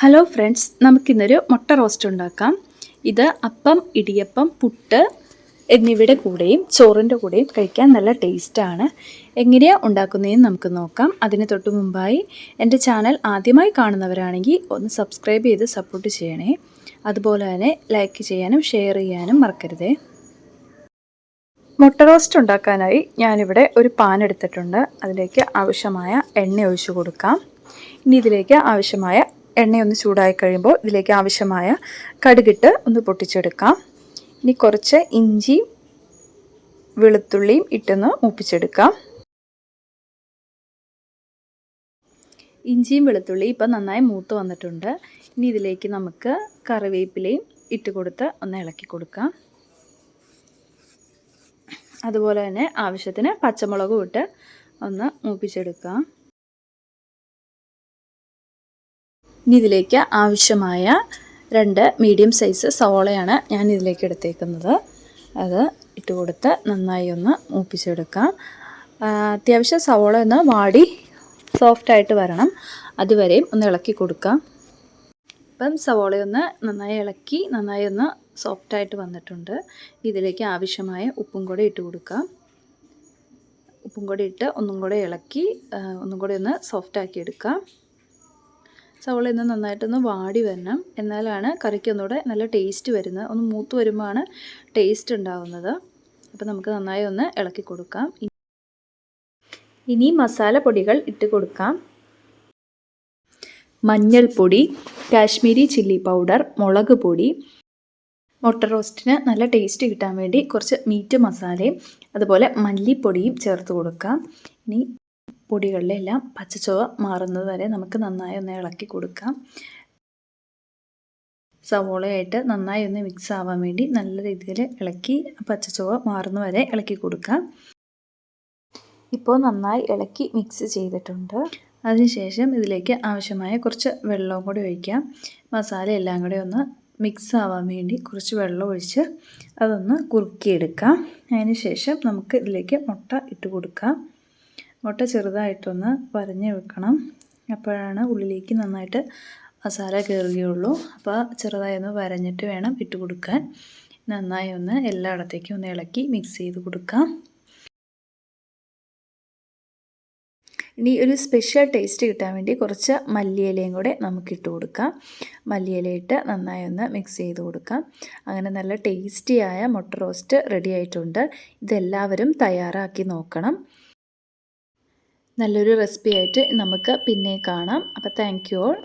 Hello friends, നമുക്കിന്നൊരു മുട്ട roast ഉണ്ടാക്കാം. ഇത് അപ്പം, ഇടിയപ്പം, പുട്ട് എന്നിവയുടെ കൂടെയും ചോറിൻ്റെ കൂടെയും കഴിക്കാൻ നല്ല ടേസ്റ്റാണ്. എങ്ങനെയാണ് ഉണ്ടാക്കുന്നതെന്ന് നമുക്ക് നോക്കാം. അതിന് തൊട്ട് മുമ്പായി എൻ്റെ ചാനൽ ആദ്യമായി കാണുന്നവരാണെങ്കിൽ ഒന്ന് സബ്സ്ക്രൈബ് ചെയ്ത് സപ്പോർട്ട് ചെയ്യണേ. അതുപോലെ തന്നെ ലൈക്ക് ചെയ്യാനും ഷെയർ ചെയ്യാനും മറക്കരുതേ. മുട്ട റോസ്റ്റ് ഉണ്ടാക്കാനായി ഞാനിവിടെ ഒരു പാൻ എടുത്തിട്ടുണ്ട്. അതിലേക്ക് ആവശ്യമായ എണ്ണ ഒഴിച്ചു കൊടുക്കാം. ഇനി ഇതിലേക്ക് ആവശ്യമായ എണ്ണയൊന്ന് ചൂടായി കഴിയുമ്പോൾ ഇതിലേക്ക് ആവശ്യമായ കടുകിട്ട് ഒന്ന് പൊട്ടിച്ചെടുക്കാം. ഇനി കുറച്ച് ഇഞ്ചിയും വെളുത്തുള്ളിയും ഇട്ടൊന്ന് മൂപ്പിച്ചെടുക്കാം. ഇഞ്ചിയും വെളുത്തുള്ളിയും ഇപ്പം നന്നായി മൂത്ത് വന്നിട്ടുണ്ട്. ഇനി ഇതിലേക്ക് നമുക്ക് കറിവേപ്പിലയും ഇട്ട് കൊടുത്ത് ഒന്ന് ഇളക്കി കൊടുക്കാം. അതുപോലെ തന്നെ ആവശ്യത്തിന് പച്ചമുളകും ഇട്ട് ഒന്ന് മൂപ്പിച്ചെടുക്കാം. ഇനി ഇതിലേക്ക് ആവശ്യമായ 2 മീഡിയം സൈസ് സവോളയാണ് ഞാൻ ഇതിലേക്ക് എടുത്തേക്കുന്നത്. അത് ഇട്ട് കൊടുത്ത് നന്നായി ഒന്ന് മൂപ്പിച്ചെടുക്കാം. അത്യാവശ്യം സവോള ഒന്ന് വാടി സോഫ്റ്റായിട്ട് വരണം, അതുവരെയും ഒന്ന് ഇളക്കി കൊടുക്കാം. ഇപ്പം സവോളയൊന്ന് നന്നായി ഇളക്കി നന്നായി ഒന്ന് സോഫ്റ്റായിട്ട് വന്നിട്ടുണ്ട്. ഇതിലേക്ക് ആവശ്യമായ ഉപ്പും കൂടെ ഇട്ട് കൊടുക്കാം. ഉപ്പും കൂടെ ഇട്ട് ഒന്നും കൂടെ ഇളക്കി ഒന്നും കൂടെ ഒന്ന് സോഫ്റ്റാക്കി എടുക്കാം. സവോള ഒന്ന് നന്നായിട്ടൊന്ന് വാടി വരണം, എന്നാലാണ് കറിക്ക് ഒന്നുകൂടെ നല്ല ടേസ്റ്റ് വരുന്നത്. ഒന്ന് മൂത്ത് വരുമ്പോഴാണ് ടേസ്റ്റ് ഉണ്ടാകുന്നത്. അപ്പോൾ നമുക്ക് നന്നായി ഒന്ന് ഇളക്കി കൊടുക്കാം. ഇനി മസാലപ്പൊടികൾ ഇട്ട് കൊടുക്കാം. മഞ്ഞൾപ്പൊടി, കാശ്മീരി ചില്ലി പൗഡർ, മുളക് പൊടി, മുട്ട റോസ്റ്റിന് നല്ല ടേസ്റ്റ് കിട്ടാൻ വേണ്ടി കുറച്ച് മീറ്റ് മസാലയും അതുപോലെ മല്ലിപ്പൊടിയും ചേർത്ത് കൊടുക്കാം. ഇനി പൊടികളിലെല്ലാം പച്ചച്ചുവ മാറുന്നത് വരെ നമുക്ക് നന്നായി ഒന്ന് ഇളക്കി കൊടുക്കാം. സവോളയായിട്ട് നന്നായി ഒന്ന് മിക്സ് ആവാൻ വേണ്ടി നല്ല രീതിയിൽ ഇളക്കി പച്ചച്ചുവ മാറുന്ന വരെ ഇളക്കി കൊടുക്കാം. ഇപ്പോൾ നന്നായി ഇളക്കി മിക്സ് ചെയ്തിട്ടുണ്ട്. അതിനുശേഷം ഇതിലേക്ക് ആവശ്യമായ കുറച്ച് വെള്ളവും കൂടി ഒഴിക്കാം. മസാല എല്ലാം കൂടി ഒന്ന് മിക്സ് ആവാൻ വേണ്ടി കുറച്ച് വെള്ളം ഒഴിച്ച് അതൊന്ന് കുറുക്കിയെടുക്കാം. അതിന് ശേഷം നമുക്ക് ഇതിലേക്ക് മുട്ട ഇട്ട് കൊടുക്കാം. മുട്ട ചെറുതായിട്ടൊന്ന് വരഞ്ഞ് വെക്കണം, അപ്പോഴാണ് ഉള്ളിലേക്ക് നന്നായിട്ട് മസാല കയറുകയുള്ളൂ. അപ്പോൾ ചെറുതായി ഒന്ന് വരഞ്ഞിട്ട് വേണം ഇട്ട് കൊടുക്കാൻ. നന്നായി ഒന്ന് എല്ലായിടത്തേക്കും ഒന്ന് ഇളക്കി മിക്സ് ചെയ്ത് കൊടുക്കാം. ഇനി ഒരു സ്പെഷ്യൽ ടേസ്റ്റ് കിട്ടാൻ വേണ്ടി കുറച്ച് മല്ലിയിലയും കൂടെ നമുക്കിട്ട് കൊടുക്കാം. മല്ലിയിലയിട്ട് നന്നായി ഒന്ന് മിക്സ് ചെയ്ത് കൊടുക്കാം. അങ്ങനെ നല്ല ടേസ്റ്റിയായ മുട്ട റോസ്റ്റ് റെഡി ആയിട്ടുണ്ട്. ഇതെല്ലാവരും തയ്യാറാക്കി നോക്കണം. നല്ലൊരു റെസിപ്പി ആയിട്ട് നമുക്ക് പിന്നെ കാണാം. അപ്പോൾ താങ്ക് യു ഓൾ.